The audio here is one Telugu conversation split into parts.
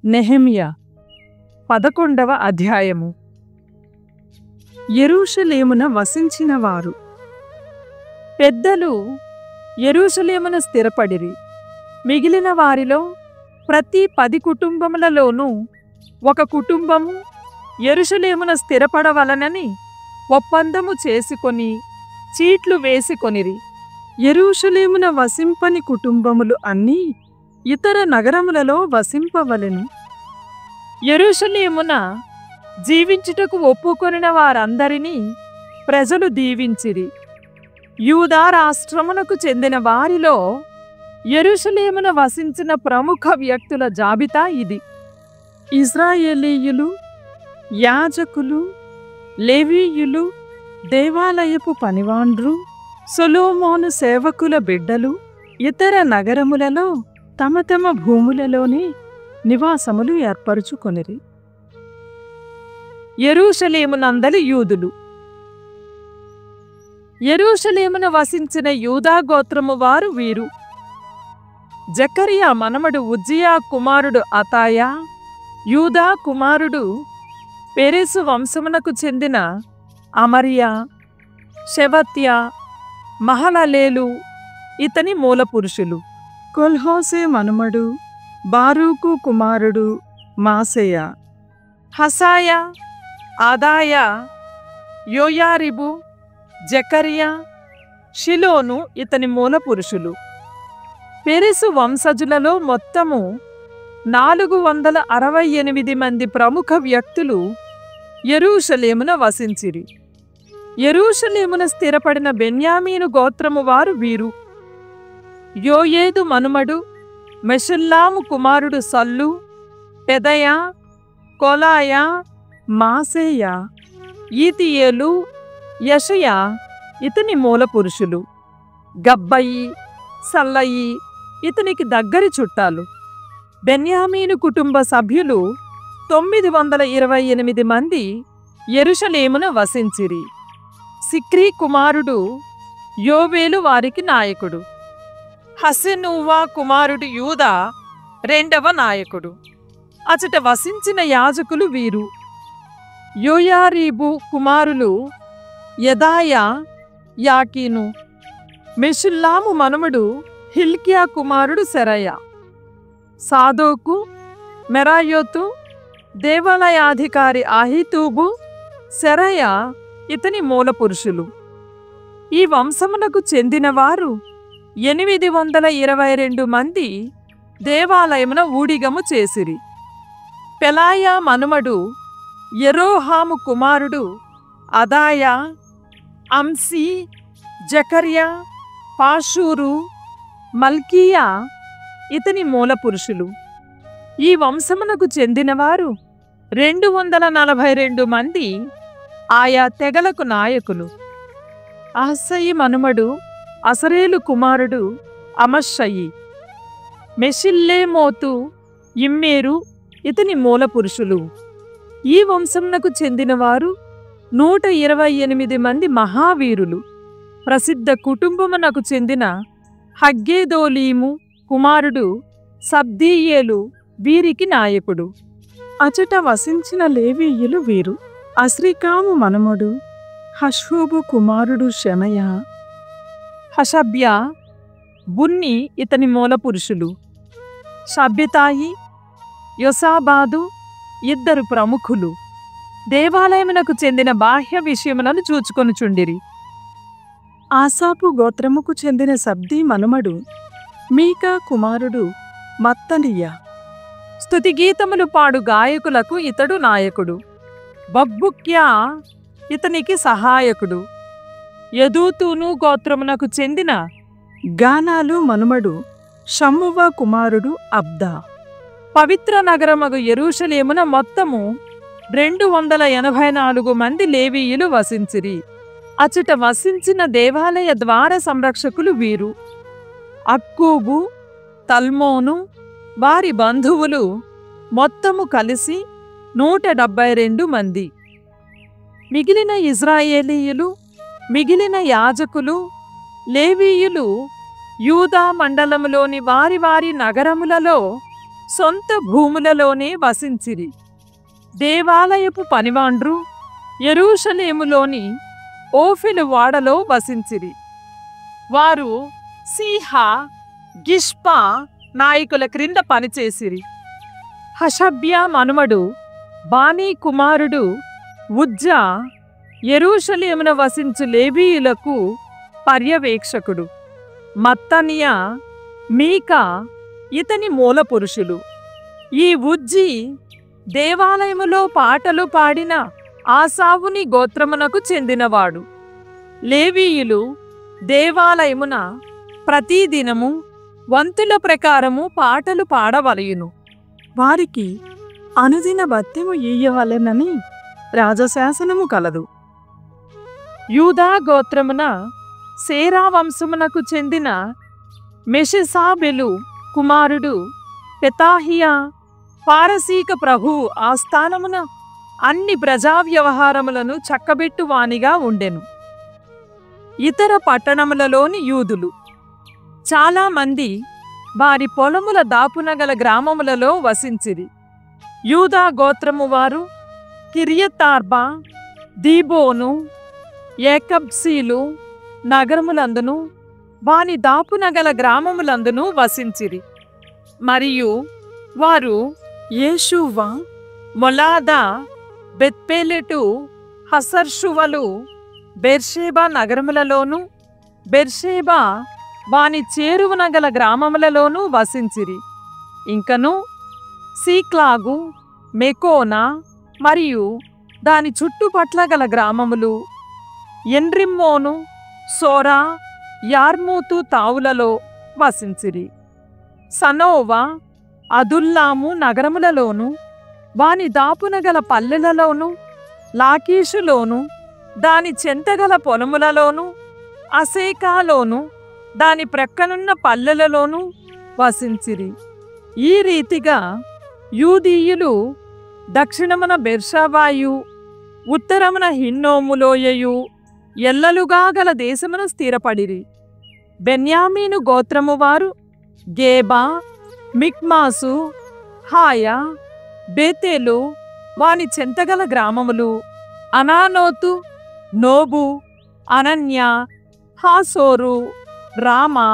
నెహెమ్యా 11వ అధ్యాయము. యెరూషలేమున వసించిన వారు. పెద్దలు యెరూషలేమున స్థిరపడిరి. మిగిలిన వారిలో ప్రతి 10 కుటుంబములలోనూ ఒక కుటుంబము యెరూషలేమున స్థిరపడవలనని ఒప్పందము చేసుకొని చీట్లు వేసికొనిరి. యెరూషలేమున వసింపని కుటుంబములు అన్నీ ఇతర నగరములలో వసింపవలెను. యెరూషలేమున జీవించుటకు ఒప్పుకొనిన వారందరినీ ప్రజలు దీవించిరి. యూదా రాష్ట్రమునకు చెందిన వారిలో యెరూషలేమున వసించిన ప్రముఖ వ్యక్తుల జాబితా ఇది. ఇశ్రాయేలీయులు, యాజకులు, లేవీయులు, దేవాలయపు పనివాండ్రు, సొలొమోను సేవకుల బిడ్డలు ఇతర నగరములలో తమ తమ భూములలోనే నివాసములు ఏర్పరుచుకొనిరి. యెరూషలేమునందలి యూదులు. యెరూషలేమున వసించిన యూదా గోత్రము వారు వీరు: జకరియా మనమడు ఉజ్జియా కుమారుడు అతాయా, యూదా కుమారుడు పెరెసు వంశమునకు చెందిన అమర్యా, షెఫత్యా, మహలలేలు ఇతని మూలపురుషులు. కొల్హోసే మనుమడు బారూకు కుమారుడు మాసెయా, హసాయా, ఆదాయా, యోయారిబు, జకరియా, షిలోను ఇతని మూలపురుషులు. పెరెసు వంశజులలో మొత్తము 468 మంది ప్రముఖ వ్యక్తులు యెరూషలేమున వసించిరి. యెరూషలేమున స్థిరపడిన బెన్యామీను గోత్రము వారు వీరు: యోయేదు మనుమడు మెషుల్లాము కుమారుడు సల్లు, పెదయా, కొలాయా, మాసేయా, ఈతియేలు, యెషయా ఇతని మూలపురుషులు. గబ్బయి, సల్లయి ఇతనికి దగ్గరి చుట్టాలు. బెన్యామీను కుటుంబ సభ్యులు 928 మంది యెరూషలేమున వసించిరి. సిక్రీ కుమారుడు యోవేలు వారికి నాయకుడు. హసెనూవా కుమారుడు యూదా 2వ నాయకుడు. అచట వసించిన యాజకులు వీరు: యోయారీబు కుమారులు యెదాయా, యాకీను, మెషుల్లాము మనుమడు హిల్కియా కుమారుడు సెరయా, సాదోకు, మెరాయోతు, దేవాలయాధికారి అహితూబు, సెరయా ఇతని మూలపురుషులు. ఈ వంశమునకు చెందినవారు 822 మంది దేవాలయమున ఊడిగము చేసిరి. పెలాయా మనుమడు యెరోహాము కుమారుడు అదాయా, అంసి, జకర్యా, పాషూరు, మల్కీయా ఇతని మూలపురుషులు. ఈ వంశమునకు చెందినవారు 242 మంది ఆయా తెగలకు నాయకులు. అహసయి మనుమడు అసరేలు కుమారుడు అమషయి, మెషిల్లేమోతు, ఇమ్మేరు ఇతని మూలపురుషులు. ఈ వంశమునకు చెందినవారు 128 మంది మహావీరులు. ప్రసిద్ధ కుటుంబమునకు చెందిన హగ్గేదోలీము కుమారుడు సబ్దీయేలు వీరికి నాయకుడు. అచట వసించిన లేవీయులు వీరు: అస్రికాము మనుమడు హషూబు కుమారుడు షెమయా, హషబ్యా, బున్ని ఇతని మూలపురుషులు. షబ్బెతాయి, యొసాబాదు ఇద్దరు ప్రముఖులు. దేవాలయమునకు చెందిన బాహ్య విషయములను చూచుకొనుచుండిరి. ఆసాపు గోత్రముకు చెందిన సబ్దీ మనుమడు మీకా కుమారుడు మత్తనియా. స్తుతిగీతములు పాడు గాయకులకు ఇతడు నాయకుడు. బక్బుక్యా ఇతనికి సహాయకుడు. యదూతూను గోత్రమునకు చెందిన గానాలు మనుమడు షమ్మువ కుమారుడు అబ్దా. పవిత్ర నగరమగు యెరూషలేమున మొత్తము 284 మంది లేవీయులు వసించిరి. అచట వసించిన దేవాలయ ద్వార సంరక్షకులు వీరు: అక్కూబు, తల్మోను వారి బంధువులు మొత్తము కలిసి 172 మంది. మిగిలిన ఇశ్రాయేలీయులు, మిగిలిన యాజకులు, లేవీయులు యూదా మండలములోని వారి వారి నగరములలో సొంత భూములలోనే వసించిరి. దేవాలయపు పనివాండ్రు యెరూషలేములోని ఓఫెలు వాడలో వసించిరి. వారు సీహా, గిష్పా నాయకుల క్రింద పనిచేసిరి. హషబ్యా మనుమడు బానీ కుమారుడు ఉజ్జా యెరూషలేమున వసించు లేవీయులకు పర్యవేక్షకుడు. మత్తనియా, మీకా ఇతని మూల పురుషులు. ఈ ఉజ్జీ దేవాలయములో పాటలు పాడిన ఆసావుని గోత్రమునకు చెందినవాడు. లేవీయులు దేవాలయమున ప్రతిదినము వంతుల ప్రకారము పాటలు పాడవలయును. వారికి అనుదిన భత్యము ఇయ్యవలెనని రాజశాసనము కలదు. యూదా గోత్రమున సేరా వంశమునకు చెందిన మెషెసాబెలు కుమారుడు పెతాహియా పారసీక ప్రభువు ఆస్థానమున అన్ని ప్రజా వ్యవహారములను చక్కబెట్టువానిగా ఉండెను. ఇతర పట్టణములలోని యూదులు చాలామంది వారి పొలముల దాపునగల గ్రామములలో వసించిరి. యూదా గోత్రము వారు కిర్యతార్బా, దీబోను, ఏకబ్సీలు నగరములందును వాని దాపునగల గ్రామములందును వసించిరి. మరియు వారు యేషూవా, మొలాదా, బెత్పేలెటు, హసర్షువలు, బెర్షేబా నగరములలోను బెర్షేబా వాని చేరువనగల గ్రామములలోనూ వసించిరి. ఇంకను సీక్లాగు, మెకోనా మరియు దాని చుట్టుపట్ల గల గ్రామములు, ఎన్రిమ్మోను, సోరా, యార్మూతు తావులలో వసించిరి. సనోవా, అదుల్లాము నగరములలోను వాని దాపునగల పల్లెలలోను, లాకీషులోను దాని చెంతగల పొలములలోను, అసేకాలోను దాని ప్రక్కనున్న పల్లెలలోనూ వసించిరి. ఈ రీతిగా యూదీయులు దక్షిణమున బెర్షాబాయు, ఉత్తరమున హిన్నోములోయయు ఎల్లలుగా గల దేశమున స్థిరపడిరి. బెన్యామీను గోత్రము వారు గేబా, మిక్మాసు, హాయా, బేతేలు వాని చెంతగల గ్రామములు, అనానోతు, నోబు, అనన్య, హాసోరు, రామా,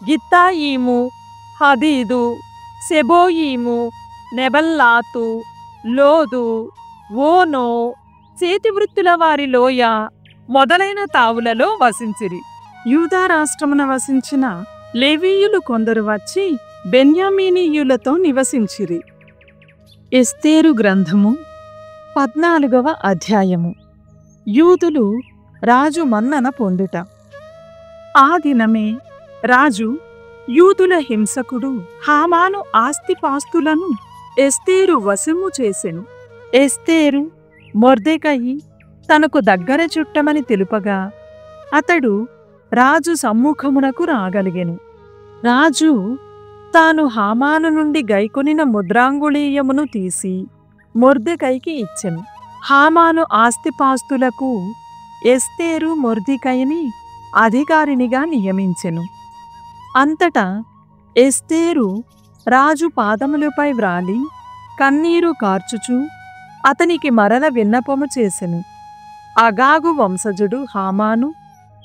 గిత్తాయీము, హదీదు, సెబోయీము, నెబల్లాతు, లోదు, ఓనో, చేతివృత్తుల వారి లోయ మొదలైన తావులలో వసించిరి. యూదా రాష్ట్రమున వసించిన లేవీయులు కొందరు వచ్చి బెన్యామీనీయులతో నివసించిరి. ఎస్తేరు గ్రంథము 14వ అధ్యాయము. యూదులు రాజు మన్నన పొందుట. ఆ దినమే రాజు యూదుల హింసకుడు హామాను ఆస్తిపాస్తులను ఎస్తేరు వశము చేసెను. ఎస్తేరు మొర్దెకయి తనకు దగ్గర చుట్టమని తెలుపగా అతడు రాజు సమ్ముఖమునకు రాగలిగెను. రాజు తాను హామాను నుండి గైకొనిన ముద్రాంగుళీయమును తీసి మొర్దెకైకి ఇచ్చెను. హామాను ఆస్తిపాస్తులకు ఎస్తేరు మొర్దెకయిని అధికారినిగా నియమించెను. అంతటా ఎస్తేరు రాజు పాదములపై వ్రాలి కన్నీరు కార్చుచు అతనికి మరల విన్నపము చేసెను. అగాగు వంశజుడు హామాను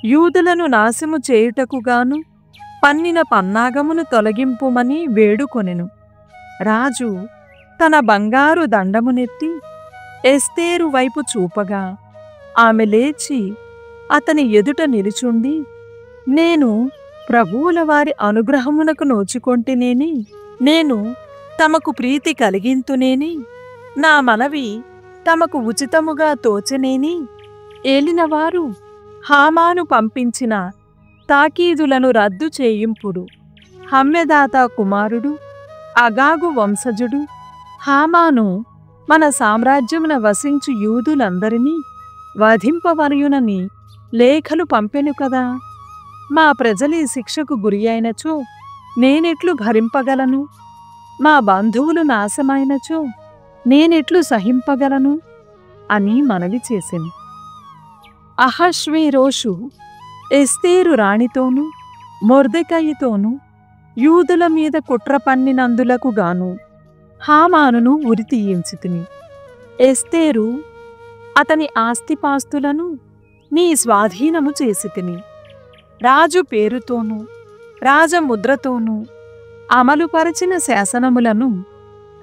యూదులను నాశము చేయుటకుగాను పన్నిన పన్నాగమును తొలగింపుమని వేడుకొనెను. రాజు తన బంగారు దండమునెత్తి ఎస్తేరు వైపు చూపగా ఆమె లేచి అతని ఎదుట నిలుచుండి, నేను ప్రభువుల వారి అనుగ్రహమునకు నోచుకొంటినేని, నేను తమకు ప్రీతి కలిగింతునేని, నా మనవి తమకు ఉచితముగా తోచనేని, ఏలినవారు హామాను పంపించిన తాకీదులను రద్దు చేయింపుడు. హమ్మెదాత కుమారుడు అగాగు వంశజుడు హామాను మన సామ్రాజ్యమున వసించు యూదులందరినీ వధింపవలయునని లేఖలు పంపెను కదా. మా ప్రజలీ శిక్షకు గురి అయినచో నేనెట్లు భరింపగలను? మా బంధువులు నాశమైనచో నేనెట్లు సహింపగలను అని మనవి చేసెను. అహష్వేరోషు ఎస్తేరు రాణితోనూ మొర్దెకయితోనూ యూదుల మీద కుట్ర పన్నినందులకు గాను హామానును ఉరితీయించితిని. ఎస్తేరు అతని ఆస్తిపాస్తులను నీ స్వాధీనము చేసితిని. రాజు పేరుతోనూ రాజముద్రతోనూ అమలుపరచిన శాసనములను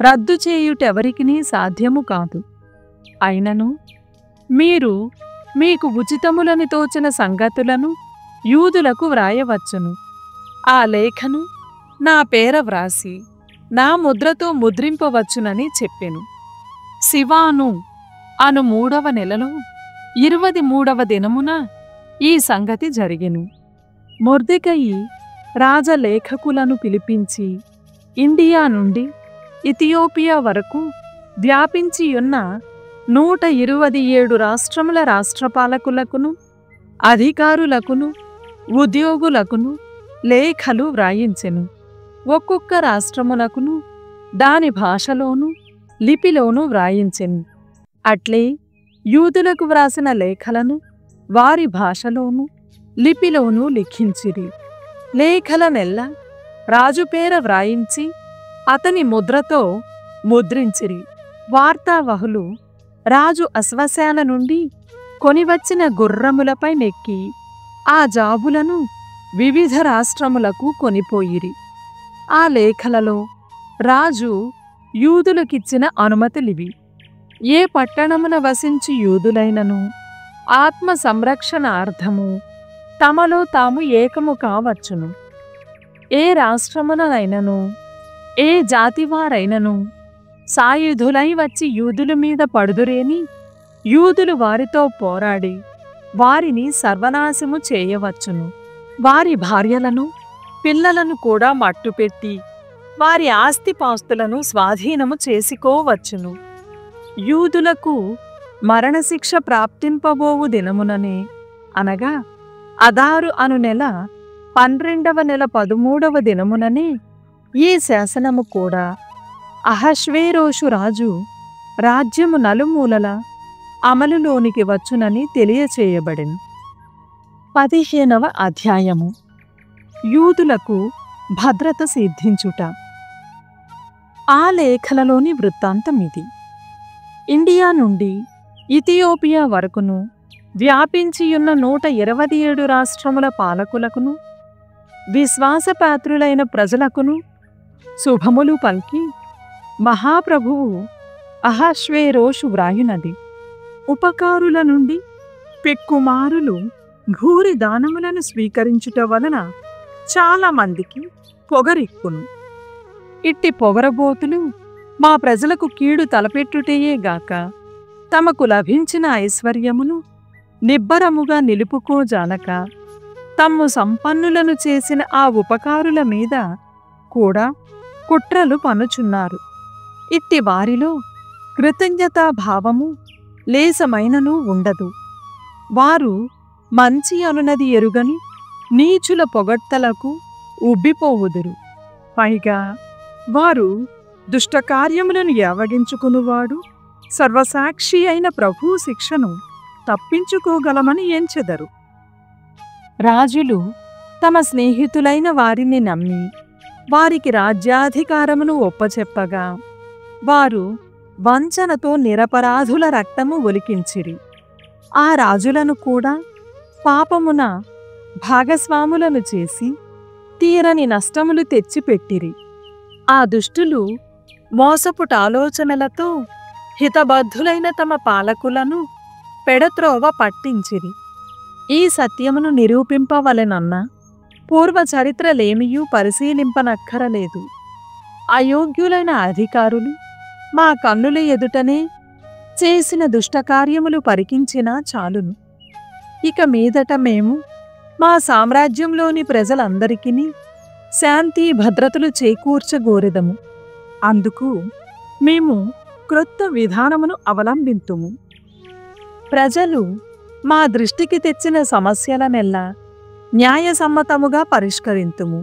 రద్దు చేయుటెవరికినీ సాధ్యము కాదు. అయినను మీరు మీకు ఉచితములని తోచిన సంగతులను యూదులకు వ్రాయవచ్చును. ఆ లేఖను నా పేర వ్రాసి నా ముద్రతో ముద్రింపవచ్చునని చెప్పెను. సివాను అను 3వ నెలలో 23వ దినమున ఈ సంగతి జరిగెను. మొర్దెకయి రాజలేఖకులను పిలిపించి ఇండియా నుండి ఇథియోపియా వరకు వ్యాపించియున్న 127 రాష్ట్రముల రాష్ట్రపాలకులకును అధికారులకును ఉద్యోగులకును లేఖలు వ్రాయించెను. ఒక్కొక్క రాష్ట్రమునకును దాని భాషలోను లిపిలోను వ్రాయించెను. అట్లే యూదులకు వ్రాసిన లేఖలను వారి భాషలోను లిపిలోను లిఖించిరి. లేఖలనెల్లా రాజు పేర వ్రాయించి అతని ముద్రతో ముద్రించిరి. వార్తావహులు రాజు అశ్వశాల నుండి కొనివచ్చిన గుర్రములపై నెక్కి ఆ జాబులను వివిధ రాష్ట్రములకు కొనిపోయిరి. ఆ లేఖలలో రాజు యూదులకిచ్చిన అనుమతులివి. ఏ పట్టణమున వసించి యూదులైనను ఆత్మ సంరక్షణార్థము తమలో తాము ఏకము కావచ్చును. ఏ రాష్ట్రమునైనను ఏ జాతివారైనను సాయుధులై వచ్చి యూదుల మీద పడుదురేని యూదులు వారితో పోరాడి వారిని సర్వనాశము చేయవచ్చును. వారి భార్యలను పిల్లలను కూడా మట్టుపెట్టి వారి ఆస్తిపాస్తులను స్వాధీనము చేసుకోవచ్చును. యూదులకు మరణశిక్ష ప్రాప్తింపబోవు దినముననే అనగా అదారు అను నెల 12వ నెల 13వ దినముననే ఈ శాసనము కూడా అహష్వేరోషు రాజు రాజ్యము నలుమూలల అమలులోనికి వచ్చునని తెలియచేయబడెను. 15వ అధ్యాయము. యూదులకు భద్రత సిద్ధించుట. ఆ లేఖలలోని వృత్తాంతమిది. ఇండియా నుండి ఇథియోపియా వరకును వ్యాపించియున్న 127 రాష్ట్రముల పాలకులకును విశ్వాసపాత్రులైన ప్రజలకును శుభములు పలికి మహాప్రభువు అహష్వేరోషు వ్రాయునది. ఉపకారుల నుండి పెక్కుమారులు భూరి దానములను స్వీకరించుట వలన చాలా మందికి పొగరెక్కును. ఇట్టి పొగరబోతులు మా ప్రజలకు కీడు తలపెట్టుటయేగాక తమకు లభించిన ఐశ్వర్యమును నిబ్బరముగా నిలుపుకోజాలక తమ్ము సంపన్నులను చేసిన ఆ ఉపకారుల మీద కూడా కుట్రలు పనుచున్నారు. ఇట్టి వారిలో కృతజ్ఞతాభావము లేసమైనను ఉండదు. వారు మంచి అనునది ఎరుగని నీచుల పొగడ్తలకు ఉబ్బిపోవుదురు. పైగా వారు దుష్టకార్యములను యావగించుకునివాడు సర్వసాక్షి అయిన ప్రభు శిక్షను తప్పించుకోగలమని ఎంచెదరు. రాజులు తమ స్నేహితులైన వారిని నమ్మి వారికి రాజ్యాధికారమును ఒప్పచెప్పగా వారు వంచనతో నిరపరాధుల రక్తము ఒలికించిరి. ఆ రాజులను కూడా పాపమున భాగస్వాములను చేసి తీరని నష్టములు తెచ్చిపెట్టిరి. ఆ దుష్టులు మోసపుటాలోచనలతో హితబద్ధులైన తమ పాలకులను పెడత్రోవ పట్టించిరి. ఈ సత్యమును నిరూపింపవలెనన్న పూర్వచరిత్రలేమియూ పరిశీలింపనక్కరలేదు. అయోగ్యులైన అధికారులు మా కన్నుల ఎదుటనే చేసిన దుష్టకార్యములు పరికించినా చాలును. ఇక మీదట మేము మా సామ్రాజ్యంలోని ప్రజలందరికీ శాంతి భద్రతలు చేకూర్చగోరెదము. అందుకు మేము క్రొత్త విధానమును అవలంబింతుము. ప్రజలు మా దృష్టికి తెచ్చిన సమస్యలనెల్లా న్యాయసమ్మతముగా పరిష్కరింతుము.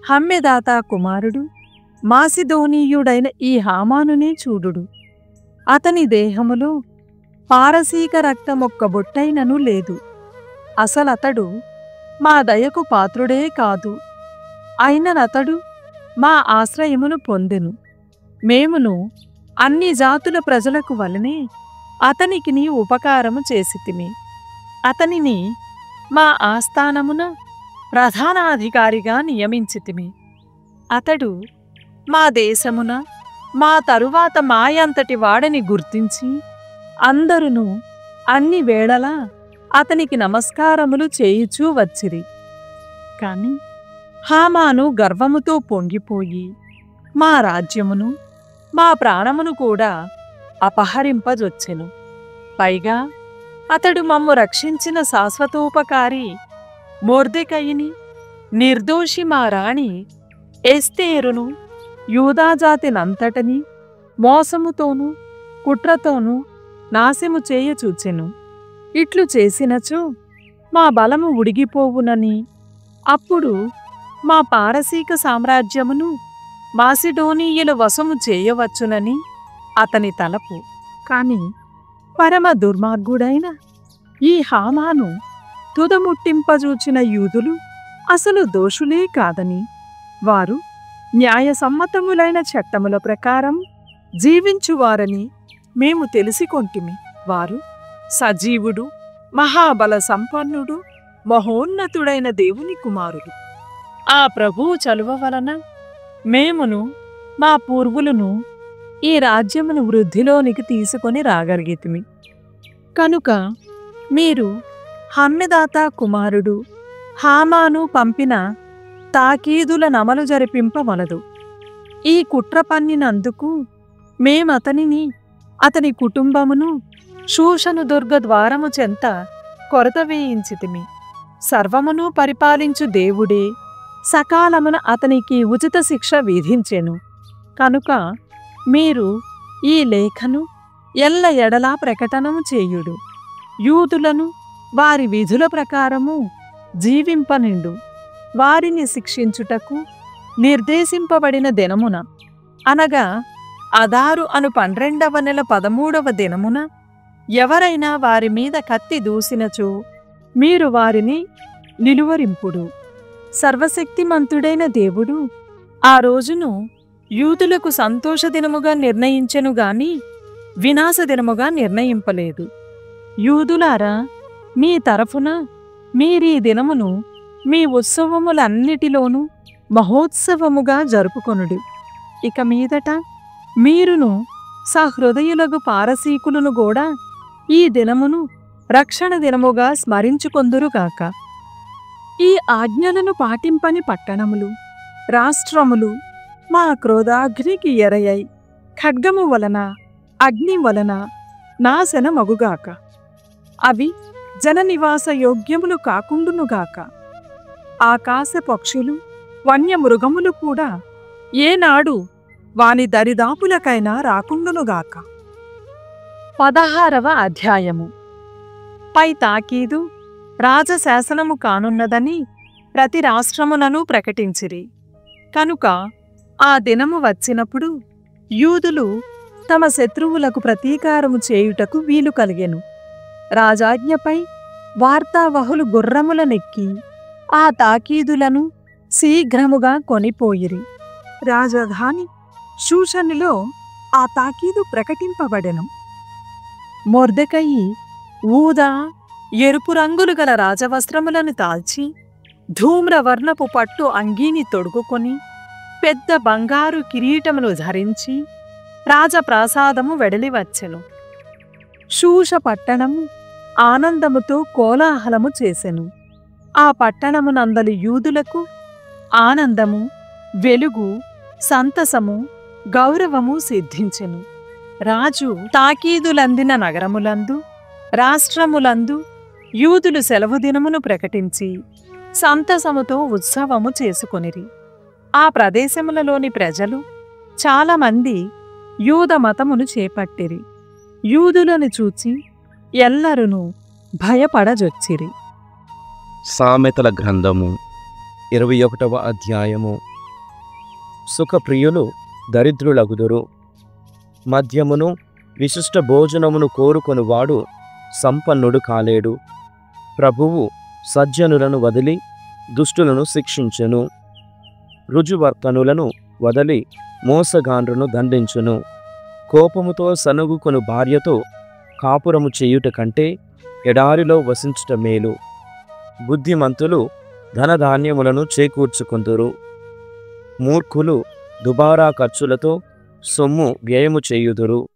హమ్మెదాతా కుమారుడు మాసిదోనీయుడైన ఈ హామానునే చూడుడు. అతని దేహములో పారసీక రక్తమొక్క బొట్టైనను లేదు. అసలతడు మా దయకు పాత్రుడే కాదు. అయిననతడు మా ఆశ్రయమును పొందెను. మేమును అన్ని జాతుల ప్రజలకు వలనే అతనికి నీ ఉపకారము చేసితిమి. అతనిని మా ఆస్థానమున ప్రధానాధికారిగా నియమించితిమి. అతడు మా దేశమున మా తరువాత మాయంతటి వాడని గుర్తించి అందరును అన్ని వేళలా అతనికి నమస్కారములు చేయుచూ వచ్చిరి. కాని హామాను గర్వముతో పొంగిపోయి మా రాజ్యమును మా ప్రాణమును కూడా అపహరింపజొచ్చెను. పైగా అతడు మమ్ము రక్షించిన శాశ్వతోపకారి మొర్దెకయిని, నిర్దోషి మా రాణి ఎస్తేరును, యూదాజాతినంతటిని మోసముతోనూ కుట్రతోనూ నాశము చేయచూచెను. ఇట్లు చేసినచో మా బలము ఉడిగిపోవునని, అప్పుడు మా పారసీక సామ్రాజ్యమును మాసిడోనీయుల వశము చేయవచ్చునని అతని తలపు. కాని పరమ దుర్మార్గుడైన ఈ హామాను తుదముట్టింపజూచిన యూదులు అసలు దోషులే కాదని, వారు న్యాయసమ్మతములైన చట్టముల ప్రకారం జీవించువారని మేము తెలిసికొంటిమి. వారు సజీవుడు, మహాబల సంపన్నుడు, మహోన్నతుడైన దేవుని కుమారుడు. ఆ ప్రభువు చలువ వలన మేమును మా పూర్వులను ఈ రాజ్యమును వృద్ధిలోనికి తీసుకొని రాగలిగితిమి. కనుక మీరు హమ్మెదాత కుమారుడు హామాను పంపిన తాకీదుల నమలు జరిపింపవలదు. ఈ కుట్ర పన్నినందుకు మేమతనిని అతని కుటుంబమును షూషను దుర్గ ద్వారము చెంత కొరత వేయించితిమి. సర్వమును పరిపాలించు దేవుడే సకాలమున అతనికి ఉచిత శిక్ష విధించెను. కనుక మీరు ఈ లేఖను ఎల్ల ఎడలా ప్రకటనము చేయుడు. యూదులను వారి విధుల ప్రకారము జీవింపనిండు. వారిని శిక్షించుటకు నిర్దేశింపబడిన దినమున, అనగా అదారు అను 12వ నెల 13వ దినమున ఎవరైనా వారి మీద కత్తి దూసినచో మీరు వారిని నిలువరింపుడు. సర్వశక్తిమంతుడైన దేవుడు ఆ రోజును యూదులకు సంతోష దినముగా నిర్ణయించెను గాని వినాశ దినముగా నిర్ణయింపలేదు. యూదులారా, మీ తరఫున మీరీ దినమును మీ ఉత్సవములన్నిటిలోనూ మహోత్సవముగా జరుపుకొనుడు. ఇక మీదట మీరును సహృదయులకు పారసీకులను కూడా ఈ దినమును రక్షణ దినముగా స్మరించుకొందురుగాక. ఈ ఆజ్ఞలను పాటింపని పట్టణములు, రాష్ట్రములు మా క్రోధాగ్నికి ఎరయై ఖడ్గము వలన, అగ్ని వలన నాశనమగుగాక. అవి జననివాస యోగ్యములు కాకుండునుగాక. ఆకాశ పక్షులు, వన్యమృగములు కూడా ఏనాడు వాని దరిదాపులకైనా రాకుండునుగాక. 16వ అధ్యాయము. పై తాకీదు రాజశాసనము కానున్నదని ప్రతి రాష్ట్రమునను ప్రకటించిరి. కనుక ఆ దినము వచ్చినప్పుడు యూదులు తమ శత్రువులకు ప్రతీకారము చేయుటకు వీలు కలిగెను. రాజాజ్ఞపై వార్తావహులు గుర్రములనెక్కి ఆ తాకీదులను శీఘ్రముగా కొనిపోయిరి. రాజధాని షూషనులో ఆ తాకీదు ప్రకటింపబడెను. మొర్దెకయి ఊదా, ఎరుపు రంగులు గల రాజవస్త్రములను తాల్చి ధూమ్రవర్ణపు పట్టు అంగీని తొడుగుకొని పెద్ద బంగారు కిరీటమును ధరించి రాజప్రాసాదము వెడలివచ్చెను. షూష పట్టణము ఆనందముతో కోలాహలము చేసెను. ఆ పట్టణమునందలి యూదులకు ఆనందము, వెలుగు, సంతసము, గౌరవము సిద్ధించెను. రాజు తాకీదులందిన నగరములందు, రాష్ట్రములందు యూదులు సెలవు దినమును ప్రకటించి సంతసముతో ఉత్సవము చేసుకొనిరి. ఆ ప్రదేశములలోని ప్రజలు చాలామంది యూద మతమును చేపట్టిరి. యూదులను చూచి ఎల్లరును భయపడజొచ్చిరి. సామెతల గ్రంథము 21వ అధ్యాయము. సుఖప్రియులు దరిద్రులగుదురు, మద్యమును విశిష్ట భోజనమును కోరుకొనువాడు సంపన్నుడు కాలేడు. ప్రభువు సజ్జనులను వదిలి దుష్టులను శిక్షించెను. రుజువర్తనులను వదలి మోసగాండ్రును దండించును. కోపముతో సనుగుకొను భార్యతో కాపురము చేయుట కంటే ఎడారిలో వసించుట మేలు. బుద్ధిమంతులు ధనధాన్యములను చేకూర్చుకుందురు. మూర్ఖులు దుబారా ఖర్చులతో సొమ్ము వ్యయము చేయుదురు.